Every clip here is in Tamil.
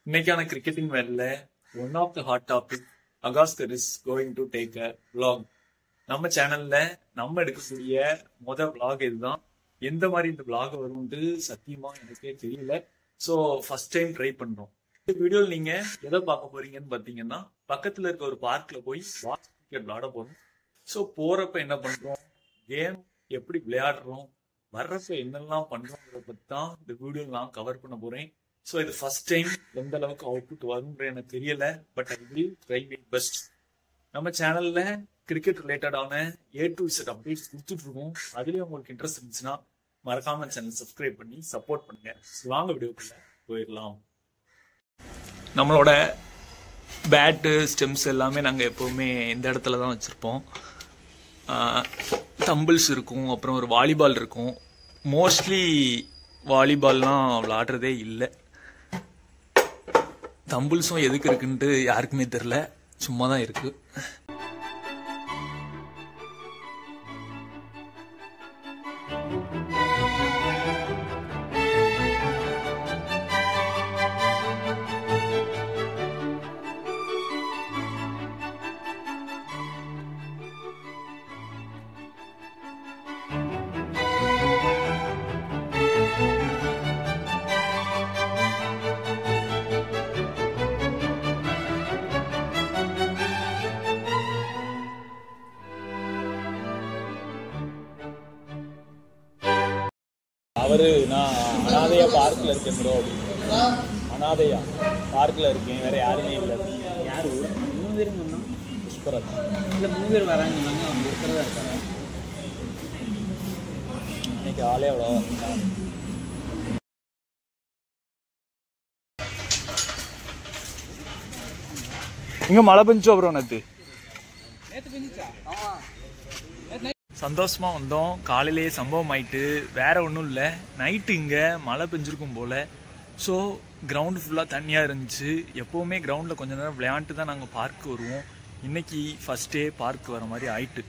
இன்னைக்கான கிரிக்கெட்டிங் வேர்ல்ட்ல one of the hot topic அகாஸ்கர் is going to take a vlog. நம்ம சேனல்ல நம்ம எடுக்கக்கூடிய vlog இதுதான். எந்த மாதிரி இந்த vlog வரும்னு சத்தியமா எனக்கே தெரியல. ஸோ ஃபர்ஸ்ட் டைம் ட்ரை பண்றோம். இந்த வீடியோவில் நீங்க எதை பார்க்க போறீங்கன்னு பாத்தீங்கன்னா, பக்கத்துல இருக்க ஒரு பார்க்ல போய் கிரிக்கெட் விளையாட போறோம். ஸோ போறப்ப என்ன பண்றோம், கேம் எப்படி விளையாடுறோம், வர்றப்ப என்னெல்லாம் பண்றோங்கிறத பத்தி தான் இந்த வீடியோ நான் கவர் பண்ண போறேன். ஸோ இது ஃபர்ஸ்ட் டைம் எந்த அளவுக்கு அவுட்புட் வரும்ன்ற எனக்கு தெரியல. But I will try my best. நம்ம சேனல்ல கிரிக்கெட் ரிலேட்டடான A to Z அப்டேட்ஸ் கொடுத்துட்டு இருக்கோம். அதுலயும் உங்களுக்கு இன்ட்ரெஸ்ட் இருந்துச்சுன்னா மறக்காம சேனல் சப்ஸ்கிரைப் பண்ணி சப்போர்ட் பண்ணுங்க. வாங்க வீடியோக்குள்ள போயிடலாம். நம்மளோட பேட்டு ஸ்டெம்ஸ் எல்லாமே நாங்கள் எப்போவுமே இந்த இடத்துல தான் வச்சுருப்போம். தம்பிள்ஸ் இருக்கும், அப்புறம் ஒரு வாலிபால் இருக்கும். மோஸ்ட்லி வாலிபால்லாம் விளாடுறதே இல்லை. தம்பிள்ஸும் எதுக்கு இருக்குன்ட்டு யாருக்குமே தெரில, சும்மா தான் இருக்குது. அவரு நான் அனாதையா பார்க்ல இருக்கேன் ப்ரோ. அனாதையா பார்க்ல இருக்கேன், வேற யாருமே இல்லை. யார் 3 பேரும் சொன்னோம். புஷ்பராஜ் இல்லை 3 பேர் வராங்க. அவங்க இருக்கிறதா இருக்காங்க. இன்னைக்கு ஆளே அவ்வளோ. இங்க மழை பெஞ்சோ ப்ரோ? நேற்று சந்தோஷமா வந்தோம். காலையிலேயே சம்பவம் ஆயிட்டு, வேற ஒன்றும் இல்லை. நைட்டு இங்கே மழை பெஞ்சிருக்கும் போல. ஸோ கிரவுண்டு ஃபுல்லாக தண்ணியாக இருந்துச்சு. எப்போவுமே கிரவுண்டில் கொஞ்ச நேரம் விளையாண்டு தான் நாங்கள் பார்க்கு வருவோம். இன்னைக்கு ஃபர்ஸ்ட் டே பார்க் வர மாதிரி ஆயிட்டு.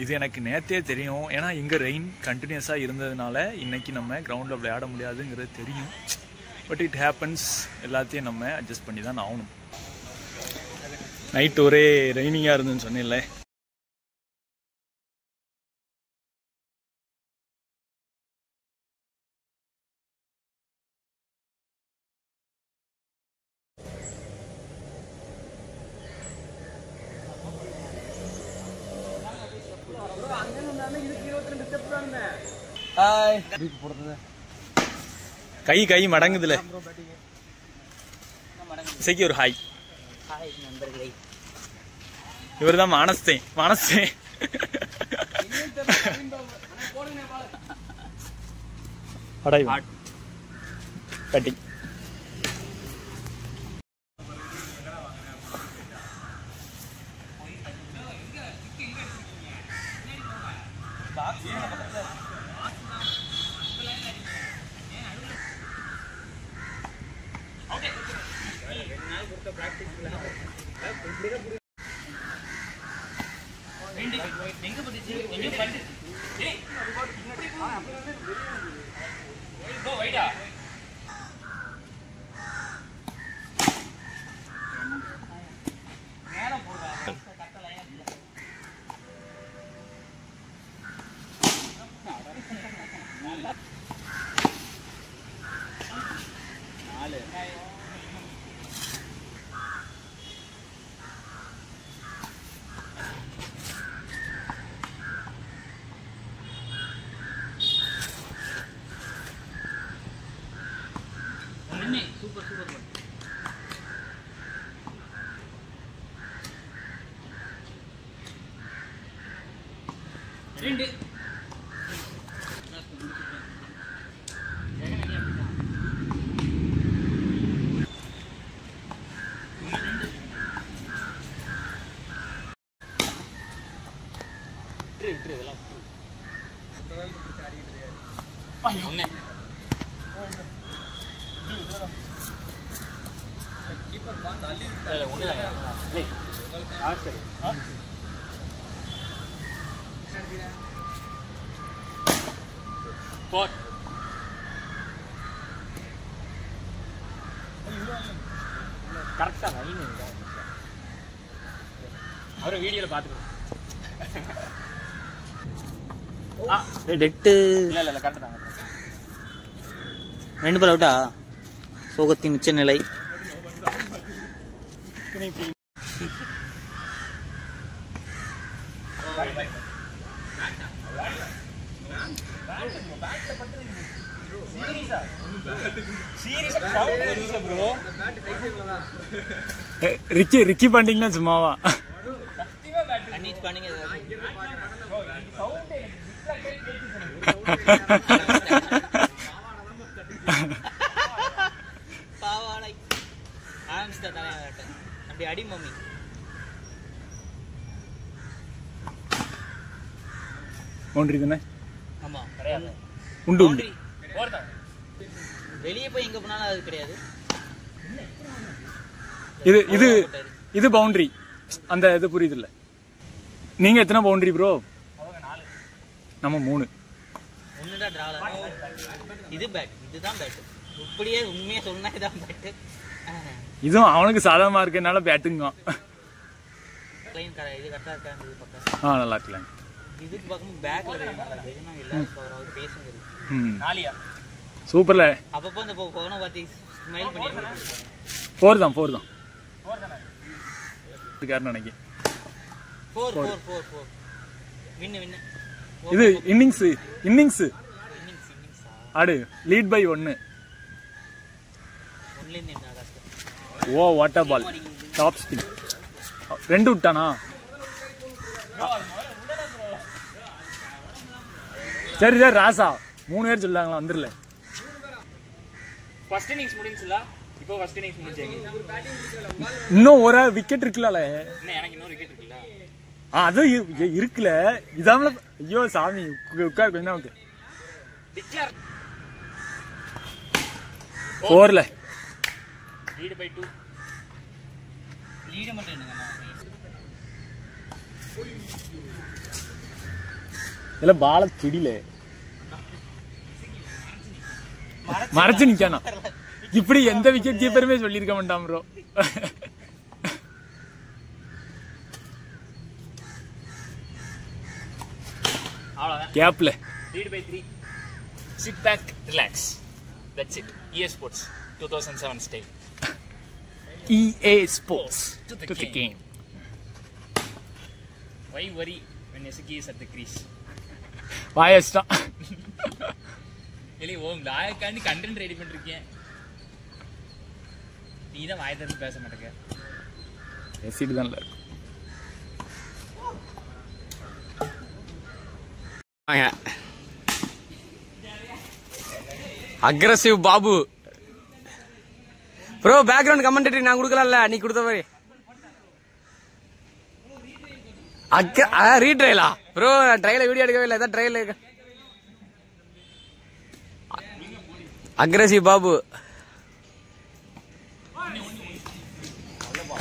இது எனக்கு நேற்றே தெரியும். ஏன்னா இங்கே ரெயின் கண்டினியூஸாக இருந்ததுனால இன்னைக்கு நம்ம கிரவுண்டில் விளையாட முடியாதுங்கிறது தெரியும். But it happens. எல்லாத்தையும் நம்ம அட்ஜஸ்ட் பண்ணி தான் ஆகணும். நைட் ஒரே ரெய்னிங்காக இருந்துன்னு சொன்னேன்ல. கை கை மடங்குதுல. இசைக்கு ஒரு ஹாய். இவர் தான் மானஸ்தேன். கட்டிங். Super super. ரெண்டு Pot. கரெக்டா லைன் அவரை வீடியோல பாத்துக்கோ. டெட்டு இல்ல கரெக்டா தான். 2 பால் அவுட்டா? சோகத்தின் உச்ச நிலை. ரிக்கி பண்ணிங்கன்னா சும்மாவா? அப்படி அடி மம்மி. பவுண்டரி தானே? ஆமா கிடையாது. உண்டு உண்டு. வெளியே போய் எங்க போனாலும் அது கிடையாது. இது இது இது பவுண்டரி. அந்த இது புரியுது இல்ல? நீங்க எத்தனை பவுண்டரி ப்ரோ? நம்ம 3. ஒண்ணுதான் டிரால. இது பேட். இதுதான் பேட். இப்படியே உண்மையா சொன்னா இதான் பேட். இதுவும் அவனுக்கு சாதாரணமா இருக்கனால பேட்டுங்க. Line correct. இது கரெக்டா இருக்கா? இது பக்கம். நல்லா இருக்கலாம். இதுக்கு பக்கம் பேக்ல நல்லா இருக்கு. ஏன்னா எல்லாரும் கவர் ஆகுது பேசுங்க. நாலியா. சூப்பர்ல. அப்பப்போ அந்த போன பாத்தி ஸ்மைல் பண்ணிட்டு. 4 தான். 4 தானே? இதுக்கார நினைக்கிறேன். 4 வின். இது இன்னிங்ஸ் ஆடு lead by 1. Oh what a ball. Top spin. 2 விட்டானா? சரி ராசா 3 பேர் சொல்லாங்களா? வந்துடல. First innings முடிஞ்சுல. இப்போ ஃபர்ஸ்ட் இன்னிங்ஸ் முடிஞ்சேங்க. இன்னும் ஒரு விக்கெட் இருக்குல்ல? எனக்கு இன்னொரு விக்கெட் இருக்குல்ல. அது இருக்குல்ல. இதாமல ஐயோ சாமி உட்கார் கொஞ்சம் ஓகே. டிக்ளேர் 4ல லீட் பை 2. லீட் மட்டும் என்னங்க? இல்ல பால பிடில மறைச்சு நிக்கானா? இப்படி எந்த விக்கெட் கீப்பருமே சொல்லியிருக்க மாட்டான் ப்ரோ. கேப்ல lead by 3. Sit back, relax. That's it. EA Sports 2007 style. EA Sports to the game. Why worry when Yasuki is at the crease? வாயஸ்டா. இல்லை ஓ லாயக்காண்டி கண்டென்ட் ரெடி பண்ணிருக்கேன். நீ தான் வாய் திறந்து பேச மாட்டேங்க. எசிட் தான் இருக்கு. Aggressive Babu bro. Background commentary நான் கொடுக்கலாம்ல, நீ கொடுத்த மாதிரி. ரீட்ரைலா ப்ரோ? ட்ரைல வீடியோ எடுக்கவே இல்லை. ஏதாவது ட்ரைல அக்ரெசிவ் பாபு.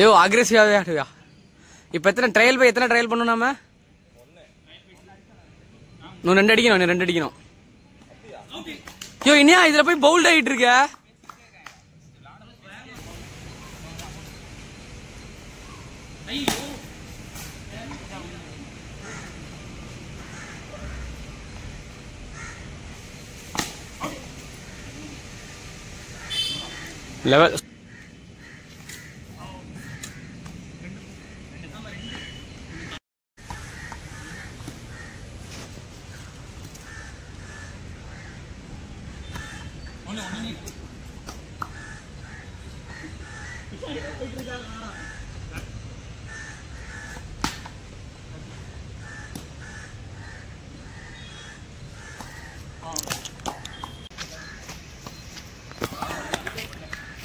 யோ அக்ரெசிவாவே ஆடுவியா? இப்ப எத்தனை ட்ரையல் பண்ணணும் நாம? இன்னும் 2 அடிக்கணும். யோ இனியா இதுல போய் பவுல்ட் ஆகிட்டு இருக்க. லெவல்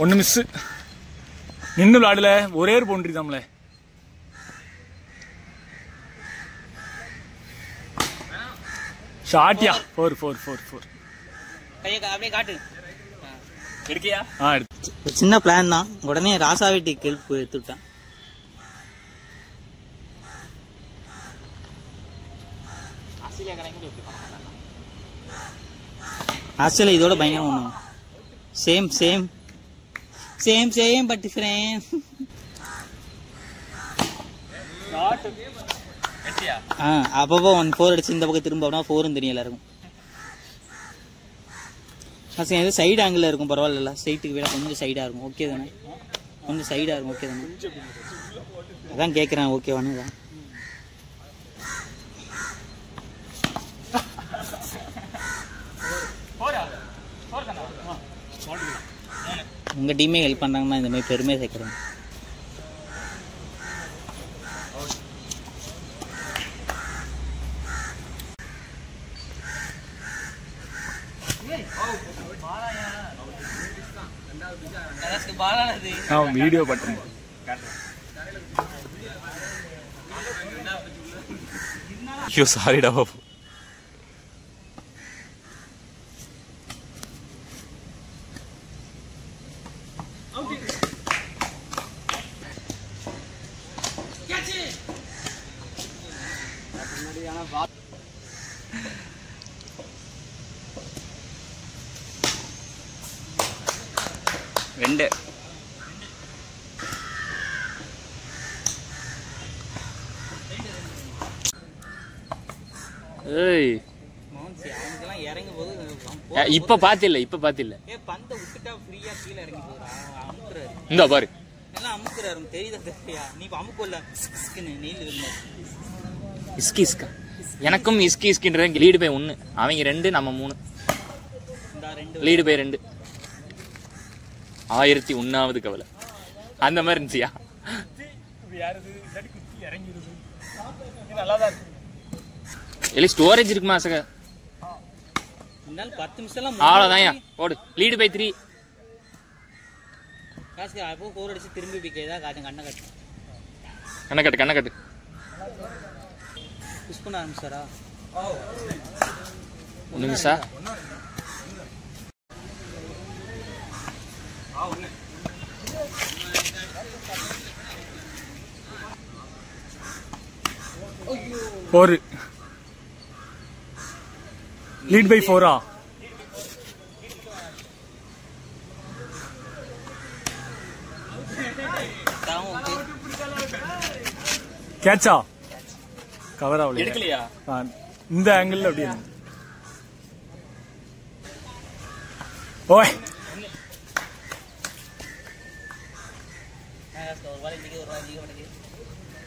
ஒன்னு மிஸ். நின்று விளாடல. ஒரே ஒரு பவுண்டரி தான்ல. ஷாட்யா 4. அப்படியே காட்டு. எடுக்கியா? எடுத்து. சின்ன பிளான் தான். உடனே ராசாவிட்டி ஹெல்ப் எடுத்துட்டான். ஆஸ்திரேலியா இதோட பயங்கரம் ஒண்ணும். Same same but difference. அப்பப்போ 4 அடிச்சு இந்த பக்கம் திரும்ப அப்படின்னா 4 தெரியும் எல்லாருக்கும். எது சைடு ஆங்கிள் இருக்கும் பரவாயில்ல, ஸ்ட்ரைட்டுக்கு விட கொஞ்சம் சைடாக இருக்கும். ஓகே தானே? கொஞ்சம் சைடாக இருக்கும். ஓகே தானே? அதான் கேட்குறேன். ஓகேவானு தான். உங்கள் டீமே ஹெல்ப் பண்ணாங்கன்னா இந்த மாதிரி பெருமையாக சேர்க்குறேன். வீடியோ பண்றேன். ஐயோ சாரிடா பாபு. ரெண்டு ஏய் இறங்கும் போது இப்ப பாத்தில்ல பந்த விட்டுட்டா ஃப்ரீயா கீழே இறங்கி போறா. அமுக்குறாரு. இந்த பாரு எல்லாம் அமுக்குறாரு. தெரியுதா? நீ அமுக்கல நெயில் இருந்தா இஸ்கா எனக்கும் இஸ்கின்றத லீடு பை 1, அவங்க 2, நம்ம 3. Lead by 2. 1001வது கவலை அந்த மாதிரி இருந்துச்சியா? இல்லை ஸ்டோரேஜ் இருக்குமா சக? 10 நிமிஷம் அவ்வளோதான். ஓடு. Lead by 3. காசு அப்போ 4 அடிச்சு திரும்பி பிக்கேதா காட்டு. கண்ணை கட்டு புஷ் பண்ண ஆரம்பிச்சாரா? 1 நிமிஷம். ஒரு லீட் பை 4. கேட்சா கவர் ஆகல. எடுக்கலையா? இந்த ஆங்கிள் அப்படியே. ஓய்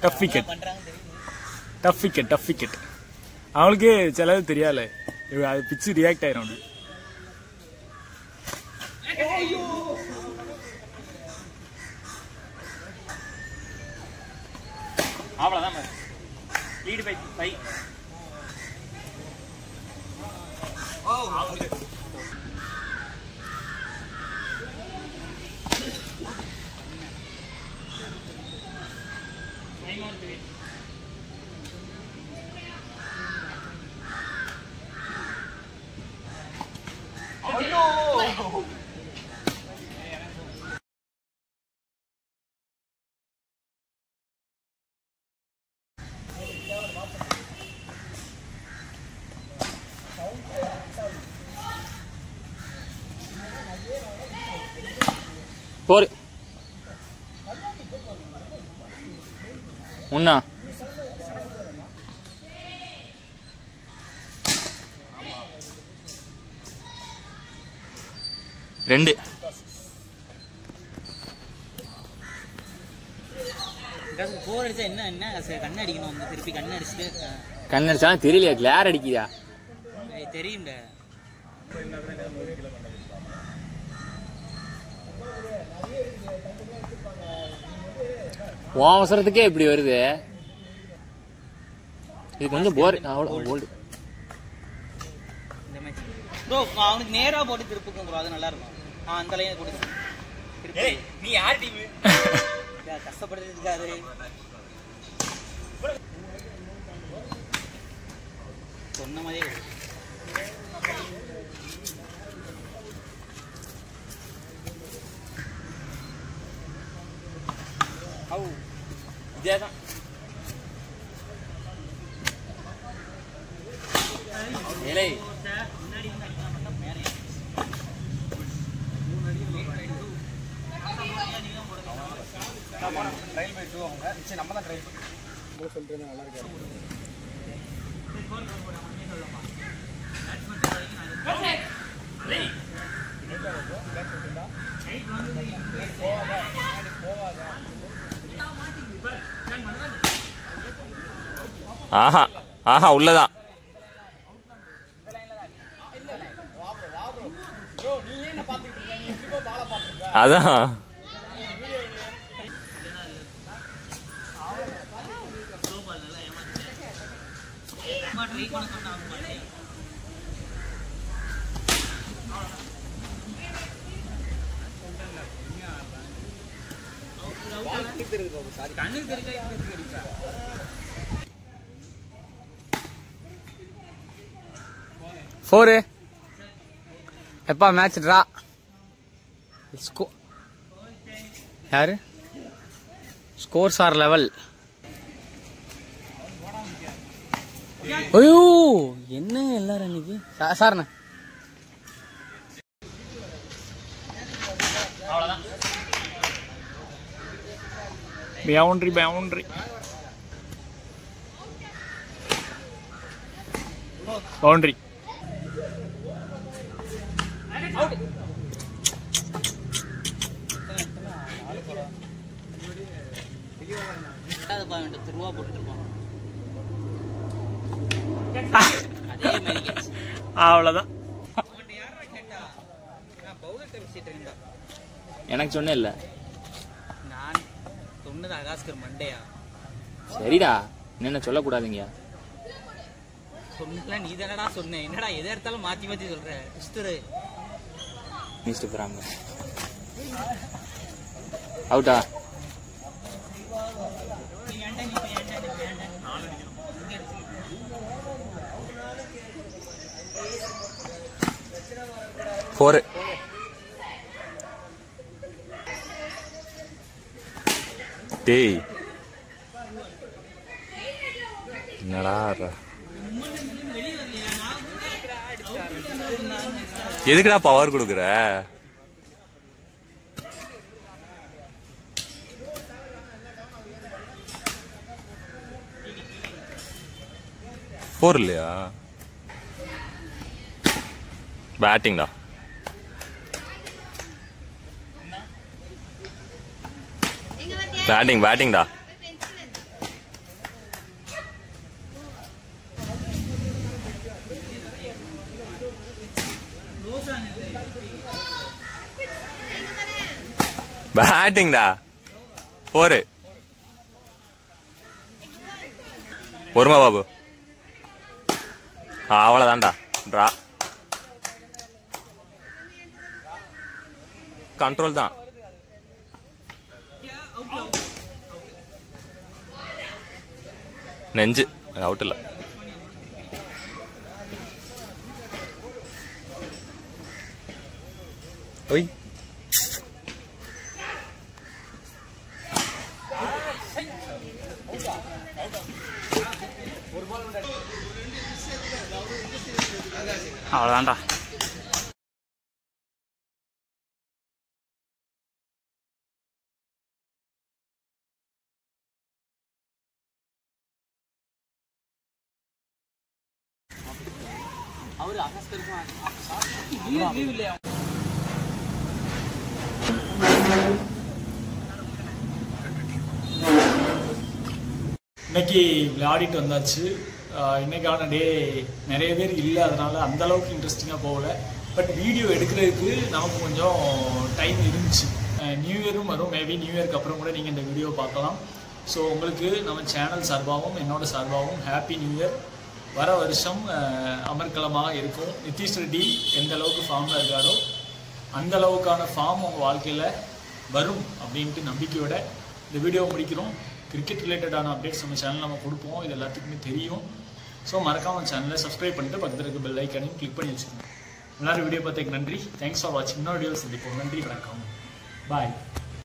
டஃப் விக்கெட். அவங்களுக்கே சிலது தெரியாதுல, அது பிச்சு ரியாக்ட் ஆயிரும். அப்படி அவ்வளோதான். Lead by 5. போரு உண்ணா 2. போர் அடிச்சா என்ன கண்ணு அடிக்கணும். திருப்பி கண்ணு அடிச்சுட்டு கண்ணு அடிச்சாலும் தெரியலையா? கிளார் அடிக்கிறியா? தெரியும்டா. அவசரத்துக்கே இப்படி வருது. இது கொஞ்சம் போர். அவ்வளோ போல்டு. ப்ரோ அவனுக்கு நேரா போட்டு திருப்புக்கும் ப்ரோ, அது நல்லா இருக்கும். அந்த லைனை போட்டு நீ யார் டீம் கஷ்டப்பட்டு இருக்காரு. சொன்ன மாதிரியே இதேதான். ட்ரையல் பை 2 அவங்க சரி நம்ம தான் ட்ரையல் பண்ணி சொல்லிட்டு நல்லா இருக்கு ஆஹா ஆஹா உள்ளதான் அதான் ஃபோரு எப்பா மேட்ச் ட்ரா யாரு ஸ்கோர்ஸ் ஆர் லெவல் ஐயோ என்ன எல்லாரும் இன்னைக்கு சார்ண்ணா பவுண்டரி பவுண்டரி ரூபா போட்டுருப்பான் அவ்வளவுதான். எனக்கு சொன்ன இல்ல நான் சொன்னது அகாஸ்கர் மண்டையா சரிடா என்ன சொல்லக்கூடாதுங்க சொன்ன நீ தானடா சொன்ன என்னடா எதை எடுத்தாலும் மாத்தி மாத்தி சொல்ற மிஸ்டர் பிராம அவுட்டா ஃபோர் டேய் என்னடா எதுக்குடா பவர் கொடுக்குற ஃபோர் இல்லையா பேட்டிங்டா பேட்டிங்டா பேட்டிங்டா போரு பொறுமா பாபு அவ்வளோதான்டா ட்ரா கண்ட்ரோல் தான் நெஞ்சு அவுட் இல்லை ஒய் அவ்வளோதான்டா அவரு அகாஸ்கருக்கு இல்லையா இன்னைக்கு விளையாடிட்டு வந்தாச்சு. இன்னைக்கான டே நிறைய பேர் இல்லை, அதனால அந்த அளவுக்கு இன்ட்ரெஸ்டிங்காக போகல. பட் வீடியோ எடுக்கிறதுக்கு நமக்கு கொஞ்சம் டைம் இருந்துச்சு. நியூ இயரும் வரும், மேபி நியூ இயருக்கு அப்புறம் கூட நீங்கள் இந்த வீடியோ பார்க்கலாம். ஸோ உங்களுக்கு நம்ம சேனல் சார்பாகவும் என்னோட சார்பாகவும் ஹாப்பி நியூ இயர். வர வருஷம் அமர்க்கலமாக இருக்கும். நிதிஷ் ரெட்டி எந்த அளவுக்கு ஃபார்மில் இருக்காரோ அந்த அளவுக்கான ஃபார்ம் உங்கள் வாழ்க்கையில் வரும் அப்படின்ட்டு நம்பிக்கையோட இந்த வீடியோ முடிக்கிறோம். கிரிக்கெட் ரிலேட்டடான அப்டேட்ஸ் நம்ம சேனல் நம்ம கொடுப்போம், இது எல்லாத்துக்குமே தெரியும். ஸோ மறக்காமல் சேனலை சப்ஸ்கிரைப் பண்ணிட்டு பக்கத்தில் இருக்க பெல் ஐக்கானையும் கிளிக் பண்ணி வச்சுக்கோங்க. எல்லாரும் வீடியோ பார்த்ததுக்கு நன்றி. தேங்க்ஸ் ஃபார் வாட்சிங். இன்னொரு வீடியோ சந்திப்போம். நன்றி, வணக்கம், பாய்.